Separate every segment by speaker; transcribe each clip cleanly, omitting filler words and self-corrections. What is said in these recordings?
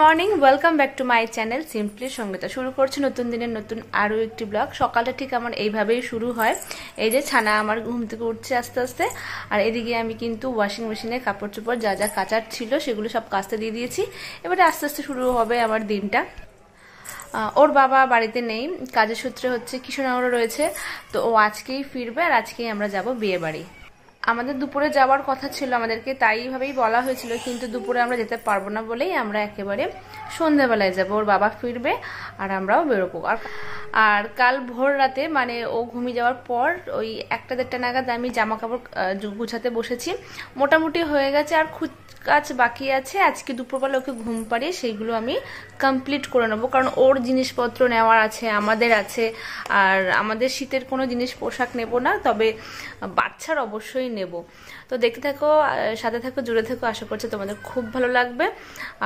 Speaker 1: Morning, welcome back to my channel simply Sangeeta. শুরু করছি নতুন দিনের নতুন আরও একটি ব্লগ। সকালটা ঠিক আমার এইভাবেই শুরু হয়। এই যে ছানা আমার ঘুম থেকে উঠছে আস্তে আস্তে, আর এদিকে আমি কিন্তু ওয়াশিং মেশিনে কাপড় চোপড় যা যা কাচার ছিল সেগুলো সব কাচতে দিয়ে দিয়েছি। এবারে আস্তে আস্তে শুরু হবে আমার দিনটা। ওর বাবা বাড়িতে নেই, কাজের সূত্রে হচ্ছে কৃষ্ণনগরে রয়েছে, তো ও আজকেই ফিরবে আর আজকেই আমরা যাব বিয়ে বাড়ি। আমাদের দুপুরে যাওয়ার কথা ছিল আমাদেরকে, তাইভাবেই বলা হয়েছিল, কিন্তু দুপুরে আমরা যেতে পারবো না বলেই আমরা একেবারে সন্ধ্যাবেলায় যাব। ওর বাবা ফিরবে আর আমরাও বেরোবো। আর কাল ভোর রাতে মানে ও ঘুমিয়ে যাওয়ার পর ওই 1-1:30 নাগাদ আমি জামা কাপড় গুছাতে বসেছি। মোটামুটি হয়ে গেছে, আর কাজ বাকি আছে। আজকে দুপুরবেলা ওকে ঘুম পাড়িয়ে সেইগুলো আমি কমপ্লিট করে নেবো, কারণ ওর জিনিসপত্র নেওয়ার আছে, আমাদের আছে। আর আমাদের শীতের কোনো জিনিস পোশাক নেব না, তবে বাচ্চার অবশ্যই নেব। তো দেখতে থাকো, সাথে থাকো, জুড়ে থাকো। আশা করছি তোমাদের খুব ভালো লাগবে।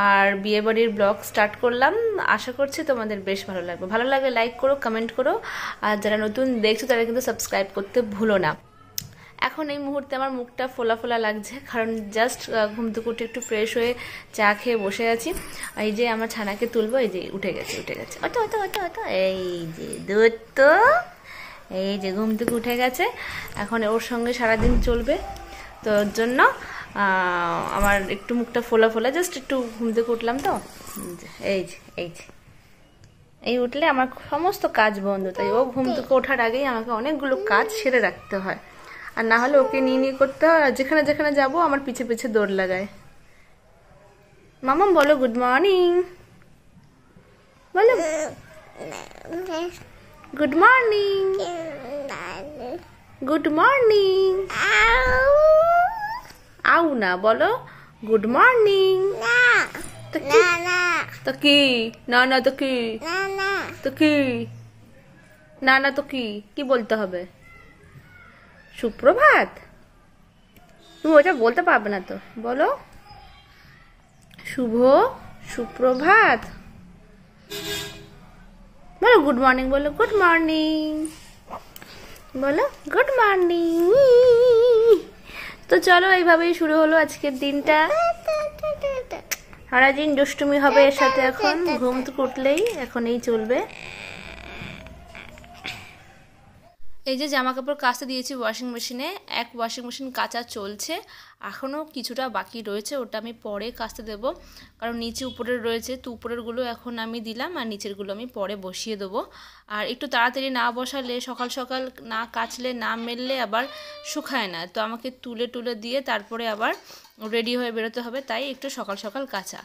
Speaker 1: আর বিয়েবাড়ির ব্লগ স্টার্ট করলাম, আশা করছি তোমাদের বেশ ভালো লাগবে। ভালো লাগলে লাইক করো, কমেন্ট করো, আর যারা নতুন দেখছো তারা কিন্তু সাবস্ক্রাইব করতে ভুলো না। এখন এই মুহূর্তে আমার মুখটা ফোলা ফোলা লাগছে, কারণ জাস্ট ঘুম থেকে উঠে একটু ফ্রেশ হয়ে চা খেয়ে বসে আছি। এই যে আমার ছানাকে তুলবো, এই যে উঠে গেছে অটো অটো অটো অটো, এই যে দুধ, তো এই যে ঘুম থেকে উঠে গেছে। এখন ওর সঙ্গে সারাদিন চলবে, তো ওর জন্য আমার একটু মুখটা ফোলা ফোলা, জাস্ট একটু ঘুম থেকে উঠলাম তো। এই যে এই উঠলে আমার সমস্ত কাজ বন্ধ, তাই ও ঘুম থেকে ওঠার আগেই আমাকে অনেকগুলো কাজ সেরে রাখতে হয়, আর না হলে ওকে নিয়ে করতে হয়। আর যেখানে যেখানে যাবো আমার পিছে পিছে দৌড় লাগায়। মামাম বলো গুড মর্নিং, বলো গুড মর্নিং, গুড মর্নিং। আউ না, বলো গুড মর্নিং। তো কি না না, তো কি তো কি না না, তো কি কি বলতে হবে? সুপ্রভাত। তুমি ওটা বলতে পারবে না তো, বলো শুভ সুপ্রভাত। বলো গুড মর্নিং, বলো গুড মর্নিং, বলো গুড মর্নিং। তো চলো, এইভাবেই শুরু হলো আজকের দিনটা। সারাদিন দুষ্টুমি হবে এর সাথে। এখন ঘুম থেকে উঠলেই এখন এই চলবে। এই যে জামা কাপড় কাচতে দিয়েছি ওয়াশিং মেশিনে, এক ওয়াশিং মেশিন কাচা চলছে, এখনও কিছুটা বাকি রয়েছে, ওটা আমি পরে কাচতে দেবো, কারণ নিচে উপরের রয়েছে, তো উপরেরগুলো এখন আমি দিলাম আর নিচেরগুলো আমি পরে বসিয়ে দেবো। আর একটু তাড়াতাড়ি না বসালে, সকাল সকাল না কাচলে, না মেললে আবার শুকায় না, তো আমাকে তুলে তুলে দিয়ে তারপরে আবার রেডি হয়ে বেরোতে হবে, তাই একটু সকাল সকাল কাচা।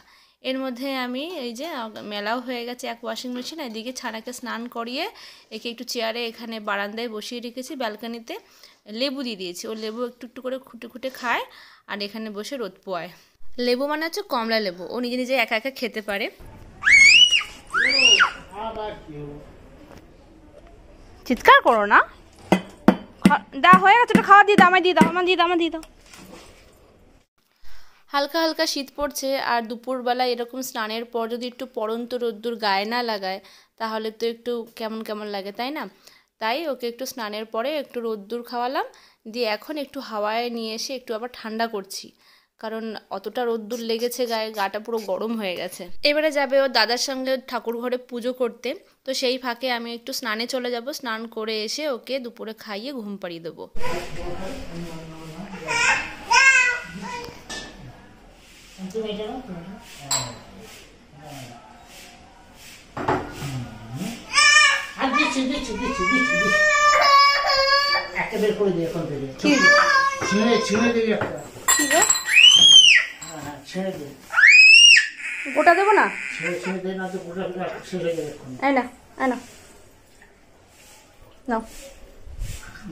Speaker 1: এর মধ্যে আমি এই যে মেলাও হয়ে গেছে এক ওয়াশিং মেশিন। এদিকে ছানাকে স্নান করিয়ে একে একটু চেয়ারে এখানে বারান্দায় বসিয়ে রেখেছি, ব্যালকানিতে লেবু দিয়ে দিয়েছি। ও লেবু একটু একটু করে খুঁটে খুঁটে খায় আর এখানে বসে রোদ পোয়ায়। লেবু মানে হচ্ছে কমলা লেবু, ও নিজে নিজে একা একা খেতে পারে। চিৎকার করো না, দা হয়ে গেছে, ওটা খাওয়া দিয়ে দাও, আমায় দিয়ে দাও, আমার দিয়ে দাও, আমার দিয়ে দাও। হালকা হালকা শীত পড়ছে, আর দুপুরবেলা এরকম স্নানের পর যদি একটু পড়ন্ত রোদ্দুর গায়ে না লাগায় তাহলে তো একটু কেমন কেমন লাগে, তাই না? তাই ওকে একটু স্নানের পরে একটু রোদ্দুর খাওয়ালাম, দিয়ে এখন একটু হাওয়ায় নিয়ে এসে একটু আবার ঠান্ডা করছি, কারণ অতটা রোদ্দুর লেগেছে গায়ে, গাটা পুরো গরম হয়ে গেছে। এবারে যাবে ও দাদার সঙ্গে ঠাকুর ঘরে পুজো করতে, তো সেই ফাঁকে আমি একটু স্নানে চলে যাব। স্নান করে এসে ওকে দুপুরে খাইয়ে ঘুম পাড়িয়ে দেবো। গোটা দেবো না,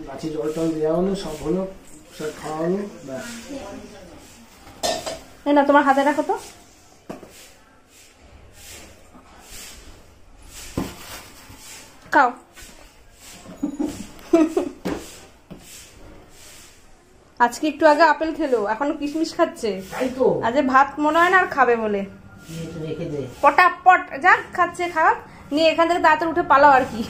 Speaker 2: গাছে জল টল দেওয়া হলো, সব হলো, সব খাওয়া হলো।
Speaker 1: না তোমার হাতে রাখো তো। খাও। আজকে একটু আগে আপেল খেলো, এখনো কিশমিশ খাচ্ছে। আজ ভাত মনে হয় না আর খাবে বলে পটাপট যা খাচ্ছে, খাওয়া নিয়ে এখান থেকে তাড়াতাড়ি উঠে পালাও আর কি।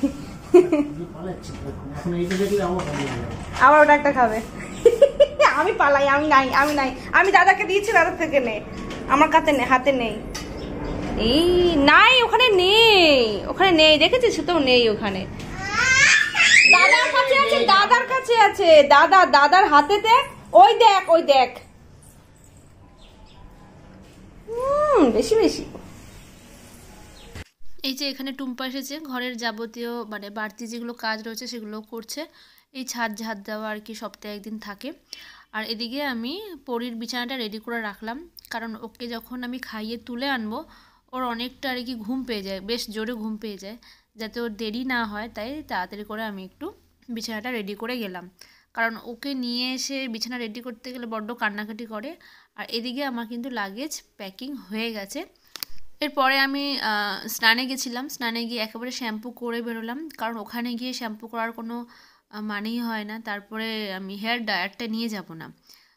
Speaker 1: আবার ওটা একটা খাবে। আমি পালাই, আমি নাই, আমি নাই, আমি দাদাকে দিয়েছি, দাদার থেকে নে, আমার কাছে হাতে নেই। এই নাই, ওখানে নেই, ওখানে নেই, দেখেছিস তো নেই ওখানে। দাদার কাছে আছে, দাদার কাছে আছে, দাদার হাতে দেখ, ওই দেখ, ওই দেখ। বেশি বেশি। এই যে এখানে টুম্পা এসেছে, ঘরের যাবতীয় মানে বাড়তি যেগুলো কাজ রয়েছে সেগুলো করছে। এই ছাদ ঝাড় দেওয়া আর কি সপ্তাহে একদিন থাকে। আর এদিকে আমি পরীর বিছানাটা রেডি করে রাখলাম, কারণ ওকে যখন আমি খাইয়ে তুলে আনবো ওর অনেকটা আর কি ঘুম পেয়ে যায়, বেশ জোরে ঘুম পেয়ে যায়। যাতে ওর দেরি না হয় তাই তাড়াতাড়ি করে আমি একটু বিছানাটা রেডি করে গেলাম, কারণ ওকে নিয়ে এসে বিছানা রেডি করতে গেলে বড্ড কান্নাকাটি করে। আর এদিকে আমার কিন্তু লাগেজ প্যাকিং হয়ে গেছে। এরপরে আমি স্নানে গেছিলাম, স্নানে গিয়ে একেবারে শ্যাম্পু করে বেরোলাম, কারণ ওখানে গিয়ে শ্যাম্পু করার কোনো মানেই হয় না। তারপরে আমি হেয়ার ড্রায়ারটা নিয়ে যাব না।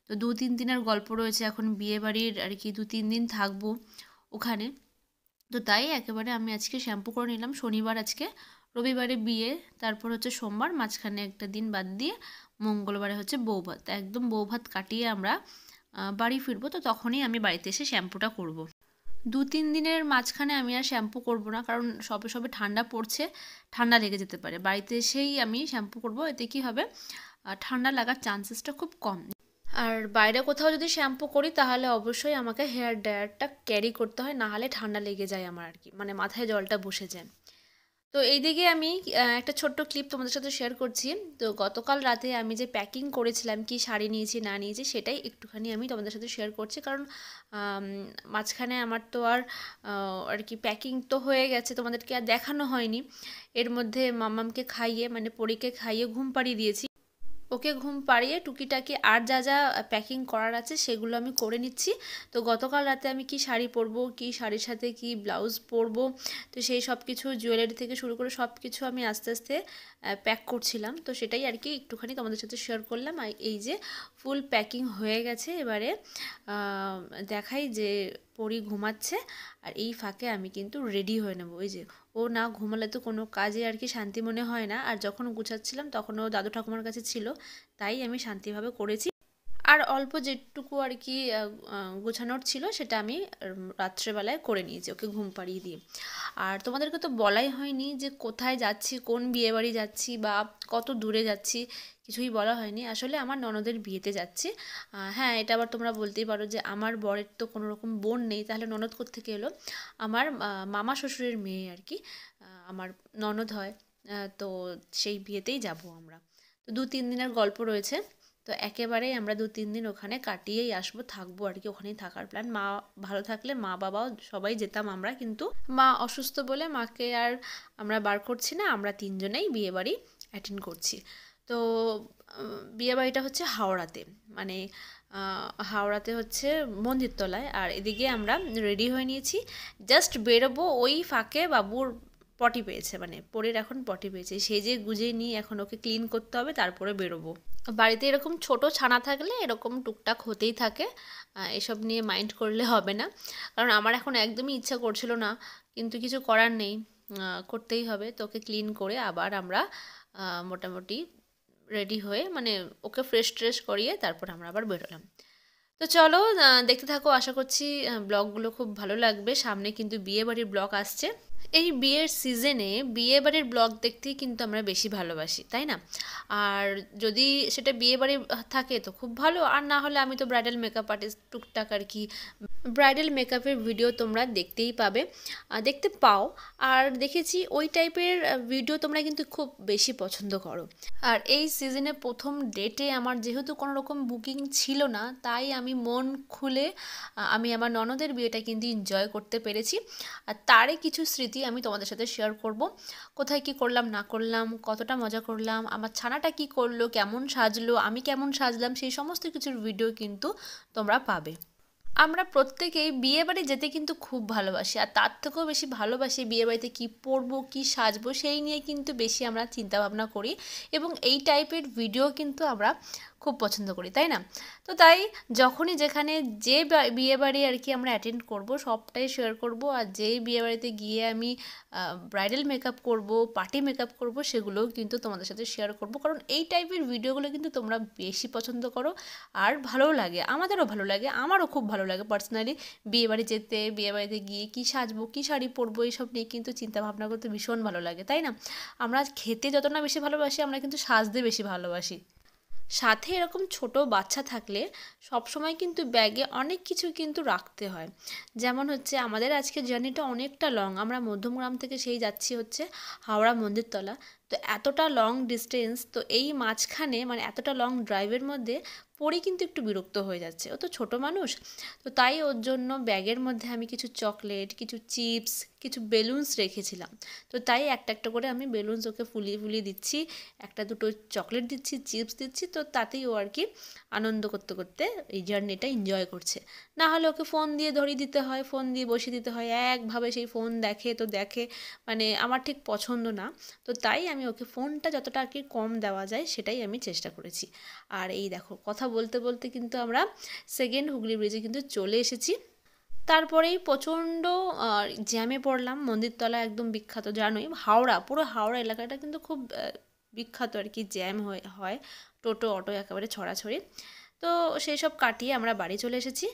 Speaker 1: তো 2-3 দিনের গল্প রয়েছে, এখন বিয়েবাড়ির আর কি 2-3 দিন থাকবো ওখানে। তো তাই একেবারে আমি আজকে শ্যাম্পু করে নিলাম। শনিবার আজকে, রবিবারে বিয়ে, তারপর হচ্ছে সোমবার, মাঝখানে একটা দিন বাদ দিয়ে মঙ্গলবারে হচ্ছে বৌভাত। একদম বৌভাত কাটিয়ে আমরা বাড়ি ফিরবো। তো তখনই আমি বাড়িতে এসে শ্যাম্পুটা করব। 2-3 দিনের মাঝখানে আমি আর শ্যাম্পু করব না, কারণ সবে সবে ঠান্ডা পড়ছে, ঠান্ডা লেগে যেতে পারে। বাড়িতে এসেই আমি শ্যাম্পু করব, এতে কি হবে ঠান্ডা লাগার চান্সেসটা খুব কম। আর বাইরে কোথাও যদি শ্যাম্পু করি তাহলে অবশ্যই আমাকে হেয়ার ড্রায়ারটা ক্যারি করতে হয়, না হলে ঠান্ডা লেগে যায় আমার আর কি, মানে মাথায় জলটা বসে যায়। তো এইদিকে আমি একটা ছোট্ট ক্লিপ তোমাদের সাথে শেয়ার করছি। তো গতকাল রাতে আমি যে প্যাকিং করেছিলাম, কি শাড়ি নিয়েছি না নিয়েছি সেটাই একটুখানি আমি তোমাদের সাথে শেয়ার করছি, কারণ মাঝখানে আমার তো আর কি প্যাকিং তো হয়ে গেছে, তোমাদেরকে আর দেখানো হয়নি। এর মধ্যে মাম্মামকে খাইয়ে মানে পরীকে খাইয়ে ঘুম পাড়িয়ে দিয়েছি। ওকে ঘুম পাড়িয়ে টুকিটাকি আর যা যা প্যাকিং করার আছে সেগুলো আমি করে নিচ্ছি। তো গতকাল রাতে আমি কি শাড়ি পরবো, কি শাড়ির সাথে কি ব্লাউজ পরবো, তো সেই সব কিছু জুয়েলারি থেকে শুরু করে সব কিছু আমি আস্তে আস্তে প্যাক করছিলাম। তো সেটাই আর কি একটুখানি তোমাদের সাথে শেয়ার করলাম। আর এই যে ফুল প্যাকিং হয়ে গেছে, এবারে দেখাই যে পরি ঘুমাচ্ছে, আর এই ফাঁকে আমি কিন্তু রেডি হয়ে নেবো। ওই যে ও না ঘুমালে তো কোনো কাজে আর কি শান্তি মনে হয় না। আর যখন গুছাচ্ছিলাম তখন ও দাদু ঠাকুমার কাছে ছিল, তাই আমি শান্তিভাবে করেছি। আর অল্প যেটুকু আর কি গোছানোর ছিল সেটা আমি রাত্রেবেলায় করে নিয়েছি ওকে ঘুম পাড়িয়ে দিয়ে। আর তোমাদেরকে তো বলাই হয়নি যে কোথায় যাচ্ছি, কোন বিয়েবাড়ি যাচ্ছি বা কত দূরে যাচ্ছি, কিছুই বলা হয়নি। আসলে আমার ননদের বিয়েতে যাচ্ছি। হ্যাঁ, এটা আবার তোমরা বলতেই পারো যে আমার বরের তো কোনো রকম বোন নেই, তাহলে ননদ কোত্থেকে এলো? আমার মামা শ্বশুরের মেয়ে আর কি আমার ননদ হয়। তো সেই বিয়েতেই যাব আমরা। তো 2-3 দিনের গল্প রয়েছে। তো একেবারেই আমরা 2-3 দিন ওখানে কাটিয়েই আসবো, থাকবো আর কি, ওখানেই থাকার প্ল্যান। মা ভালো থাকলে মা বাবাও সবাই যেতাম আমরা, কিন্তু মা অসুস্থ বলে মাকে আর আমরা বার করছি না, আমরা 3 জনেই বিয়েবাড়ি অ্যাটেন্ড করছি। তো বিয়েবাড়িটা হচ্ছে হাওড়াতে, মানে হাওড়াতে হচ্ছে মন্দিরতলায়। আর এদিকে আমরা রেডি হয়ে নিয়েছি, জাস্ট বেরোবো। ওই ফাঁকে বাবুর পটি পেয়েছে, মানে পরের এখন পটি পেয়েছে, সেজে গুজে নিয়ে এখন ওকে ক্লিন করতে হবে, তারপরে বেরোবো। বাড়িতে এরকম ছোট ছানা থাকলে এরকম টুকটাক হতেই থাকে, এসব নিয়ে মাইন্ড করলে হবে না। কারণ আমার এখন একদমই ইচ্ছা করছিল না, কিন্তু কিছু করার নেই, করতেই হবে। তো ওকে ক্লিন করে আবার আমরা মোটামুটি রেডি হয়ে মানে ওকে ফ্রেশ ট্রেশ করিয়ে তারপর আমরা আবার বেরোলাম। তো চলো দেখতে থাকো, আশা করছি ব্লগগুলো খুব ভালো লাগবে। সামনে কিন্তু বিয়েবাড়ির ব্লগ আসছে। এই বিয়ের সিজনে বিয়েবাড়ির ব্লগ দেখতেই কিন্তু আমরা বেশি ভালোবাসি, তাই না? আর যদি সেটা বিয়েবাড়ি থাকে তো খুব ভালো, আর না হলে আমি তো ব্রাইডাল মেকআপ আর্টিস্ট, টুকটাক আর কি ব্রাইডাল মেকআপের ভিডিও তোমরা দেখতেই পাবে, দেখতে পাও। আর দেখেছি ওই টাইপের ভিডিও তোমরা কিন্তু খুব বেশি পছন্দ করো। আর এই সিজনে প্রথম ডেটে আমার যেহেতু কোনো রকম বুকিং ছিল না, তাই আমি মন খুলে আমি আমার ননদের বিয়েটা কিন্তু এনজয় করতে পেরেছি। আর তারই কিছু স্মৃতি আমি তোমাদের সাথে শেয়ার করব। কোথায় কি করলাম না করলাম, কতটা মজা করলাম, আমার ছানাটা কি করলো, কেমন সাজলো, আমি কেমন সাজলাম, সেই সমস্ত কিছুর ভিডিও কিন্তু তোমরা পাবে। আমরা প্রত্যেকেই বিয়েবাড়ি যেতে কিন্তু খুব ভালোবাসি, আর তার থেকেও বেশি ভালোবাসি বিয়েবাড়িতে কী পরবো, কী সাজবো, সেই নিয়ে কিন্তু বেশি আমরা চিন্তাভাবনা করি, এবং এই টাইপের ভিডিও কিন্তু আমরা খুব পছন্দ করি, তাই না? তো তাই যখনই যেখানে যে বিয়েবাড়ি আর কি আমরা অ্যাটেন্ড করব সবটাই শেয়ার করব। আর যেই বিয়েবাড়িতে গিয়ে আমি ব্রাইডাল মেকআপ করব, পার্টি মেকআপ করব, সেগুলোও কিন্তু তোমাদের সাথে শেয়ার করব। কারণ এই টাইপের ভিডিওগুলো কিন্তু তোমরা বেশি পছন্দ করো আর ভালোও লাগে, আমাদেরও ভালো লাগে, আমারও খুব ভালো লাগে পার্সোনালি বিয়েবাড়ি যেতে, বিয়েবাড়িতে গিয়ে কী সাজবো, কী শাড়ি পরবো, এইসব নিয়ে কিন্তু চিন্তা ভাবনা করতে ভীষণ ভালো লাগে, তাই না? আমরা খেতে যত না বেশি ভালোবাসি, আমরা কিন্তু সাজতে বেশি ভালোবাসি। সাথে এরকম ছোট বাচ্চা থাকলে সবসময় কিন্তু ব্যাগে অনেক কিছু কিন্তু রাখতে হয়। যেমন হচ্ছে আমাদের আজকে জার্নিটা অনেকটা লং, আমরা মধ্যমগ্রাম থেকে সেই যাচ্ছি হচ্ছে হাওড়া মন্দিরতলা। তো এতটা লং ডিস্টেন্স, তো এই মাঝখানে মানে এতটা লং ড্রাইভের মধ্যে পরে কিন্তু একটু বিরক্ত হয়ে যাচ্ছে, ও তো ছোটো মানুষ। তো তাই ওর জন্য ব্যাগের মধ্যে আমি কিছু চকলেট, কিছু চিপস, কিছু বেলুনস রেখেছিলাম। তো তাই একটা একটা করে আমি বেলুনস ওকে ফুলিয়ে ফুলিয়ে দিচ্ছি, একটা দুটো চকলেট দিচ্ছি, চিপস দিচ্ছি। তো তাতেই ও আর কি আনন্দ করতে করতে এই জার্নিটা এনজয় করছে। না হলে ওকে ফোন দিয়ে ধরিয়ে দিতে হয়, ফোন দিয়ে বসিয়ে দিতে হয়, একভাবে সেই ফোন দেখে তো দেখে, মানে আমার ঠিক পছন্দ না। তো তাই আমি ওকে ফোনটা যতটা আর কি কম দেওয়া যায় সেটাই আমি চেষ্টা করেছি। আর এই দেখো কথা বলতে বলতে কিন্তু আমরা সেকেন্ড হুগলি ব্রিজে কিন্তু চলে এসেছি। তারপরেই প্রচণ্ড জ্যামে পড়লাম। মন্দিরতলা একদম বিখ্যাত, জানোই হাওড়া, পুরো হাওড়া এলাকাটা কিন্তু খুব বিখ্যাত আর কি, জ্যাম হয়, টোটো অটো একেবারে ছড়াছড়ি। তো সেই সব কাটিয়ে আমরা বাড়ি চলে এসেছি।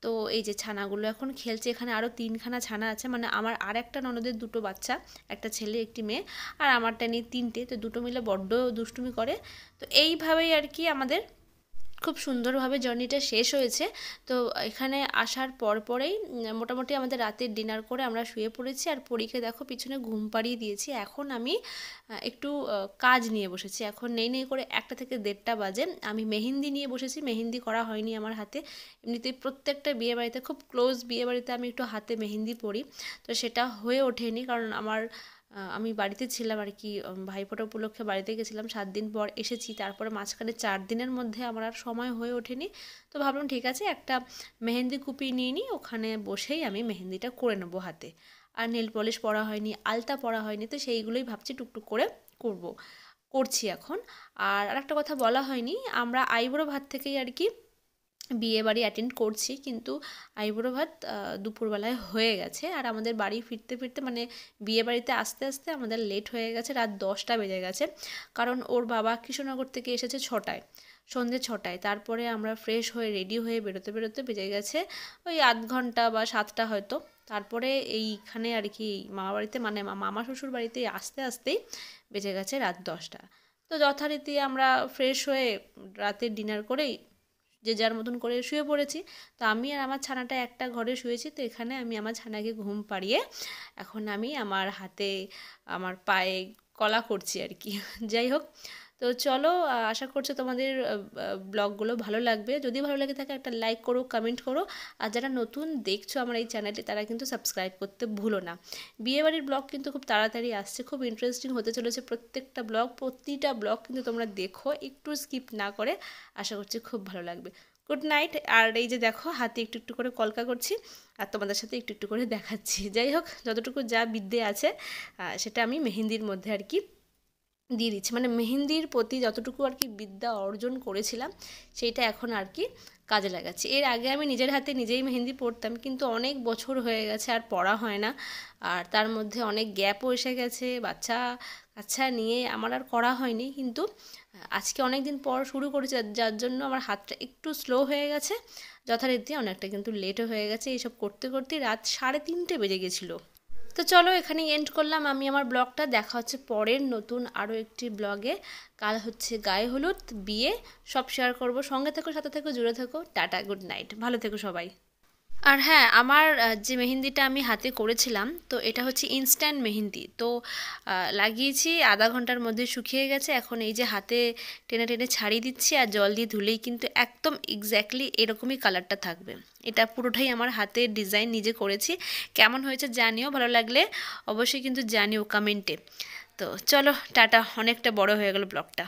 Speaker 1: তো এই যে ছানাগুলো এখন খেলছে, এখানে আরও 3খানা ছানা আছে, মানে আমার আর একটা ননদের 2টো বাচ্চা, একটা ছেলে একটি মেয়ে, আর আমারটা নিয়ে 3টে। তো 2টো মিলে বড্ড দুষ্টুমি করে। তো এইভাবেই আর কি আমাদের খুব সুন্দরভাবে জার্নিটা শেষ হয়েছে। তো এখানে আসার পরেই মোটামুটি আমাদের রাতের ডিনার করে আমরা শুয়ে পড়েছি। আর পরীকে দেখো পিছনে ঘুম পাড়িয়ে দিয়েছি। এখন আমি একটু কাজ নিয়ে বসেছি। এখন নেই করে 1টা থেকে 1:30টা বাজে। আমি মেহেন্দি নিয়ে বসেছি, মেহেন্দি করা হয়নি আমার হাতে। এমনিতেই প্রত্যেকটা বিয়েবাড়িতে, খুব ক্লোজ বিয়েবাড়িতে আমি একটু হাতে মেহেন্দি পরি, তো সেটা হয়ে ওঠেনি। কারণ আমি বাড়িতে ছিলাম আর কি, ভাইফোঁটা উপলক্ষে বাড়িতে গেছিলাম, 7 দিন পর এসেছি। তারপরে মাঝখানে 4 দিনের মধ্যে আমার আর সময় হয়ে ওঠেনি। তো ভাবলাম ঠিক আছে একটা মেহেন্দি কুপি নিয়ে নিই, ওখানে বসেই আমি মেহেন্দিটা করে নেবো হাতে। আর নেল পলিশ পরা হয়নি, আলতা পরা হয়নি, তো সেইগুলোই ভাবছি টুকটুক করে করছি এখন। আর একটা কথা বলা হয়নি, আমরা আইবুড়ো ভাত থেকেই আর কি বিয়ে বাড়ি অ্যাটেন্ড করছি, কিন্তু আইবুড়ো ভাত দুপুরবেলায় হয়ে গেছে। আর আমাদের বাড়ি ফিরতে ফিরতে মানে বিয়ে বাড়িতে আসতে আসতে আমাদের লেট হয়ে গেছে, রাত 10টা বেজে গেছে। কারণ ওর বাবা কৃষ্ণনগর থেকে এসেছে 6টায়, সন্ধ্যে 6টায়। তারপরে আমরা ফ্রেশ হয়ে রেডি হয়ে বেরোতে বেরোতে বেজে গেছে ওই 8 ঘন্টা বা 7টা হয়তো। তারপরে এইখানে আর কি মামা বাড়িতে মানে মামা শ্বশুর বাড়িতে আসতে আসতেই বেজে গেছে রাত 10টা। তো যথারীতি আমরা ফ্রেশ হয়ে রাতের ডিনার করেই যে যার মতন করে শুয়ে পড়েছি। তো আমি আর আমার ছানাটা একটা ঘরে শুয়েছি। তো এখানে আমি আমার ছানাকে ঘুম পাড়িয়ে এখন আমি আমার হাতে আমার পায়ে কলা করছি আর কি। যাই হোক, তো চলো, আশা করছি তোমাদের ব্লগগুলো ভালো লাগবে। যদি ভালো লাগে থাকে একটা লাইক করো, কমেন্ট করো। আর যারা নতুন দেখছো আমার এই চ্যানেলটি তারা কিন্তু সাবস্ক্রাইব করতে ভুলো না। বিয়েবাড়ির ব্লগ কিন্তু খুব তাড়াতাড়ি আসছে, খুব ইন্টারেস্টিং হতে চলেছে প্রত্যেকটা ব্লগ। প্রতিটা ব্লগ কিন্তু তোমরা দেখো, একটু স্কিপ না করে। আশা করছি খুব ভালো লাগবে। Good night. আর এই যে দেখো হাতে একটু একটু করে কলকা করছি আর তোমাদের সাথে একটু একটু করে দেখাচ্ছি। যাই হোক, যতটুকু যা বিদ্যে আছে সেটা আমি মেহেন্দির মধ্যে আর কি দিয়ে দিচ্ছি। মানে মেহেন্দির প্রতি যতটুকু আর কি বিদ্যা অর্জন করেছিলাম সেইটা এখন আর কি কাজে লাগাচ্ছি। এর আগে আমি নিজের হাতে নিজেই মেহেন্দি পরতাম, কিন্তু অনেক বছর হয়ে গেছে আর পরা হয় না। আর তার মধ্যে অনেক গ্যাপও এসে গেছে, বাচ্চা কাচ্চা নিয়ে আমার আর করা হয়নি। কিন্তু আজকে অনেক দিন পর শুরু করেছি, যার জন্য আমার হাতটা একটু স্লো হয়ে গেছে। যথারীতি অনেকটা কিন্তু লেটও হয়ে গেছে। এইসব করতে করতে রাত 3:30 বেজে গেছিলো। তো চলো এখানেই এন্ড করলাম আমি আমার ব্লগটা। দেখা হচ্ছে পরের নতুন আরও একটি ব্লগে। কাল হচ্ছে গায়ে হলুদ, বিয়ে, সব শেয়ার করব। সঙ্গে থেকো, সাথে থেকো, জুড়ে থেকো। টাটা, গুড নাইট, ভালো থেকো সবাই। আর হ্যাঁ, আমার যে মেহেন্দিটা আমি হাতে করেছিলাম, তো এটা হচ্ছে ইনস্ট্যান্ট মেহেন্দি। তো লাগিয়েছি, আধা ঘন্টার মধ্যে শুকিয়ে গেছে। এখন এই যে হাতে টেনে টেনে ছাড়িয়ে দিচ্ছি আর জল দিয়ে ধুলেই কিন্তু একদম এক্স্যাক্টলি এরকমই কালারটা থাকবে। এটা পুরোটাই আমার হাতের ডিজাইন, নিজে করেছি। কেমন হয়েছে জানিও, ভালো লাগলে অবশ্যই কিন্তু জানিও কমেন্টে। তো চলো টাটা, অনেকটা বড় হয়ে গেল ব্লগটা।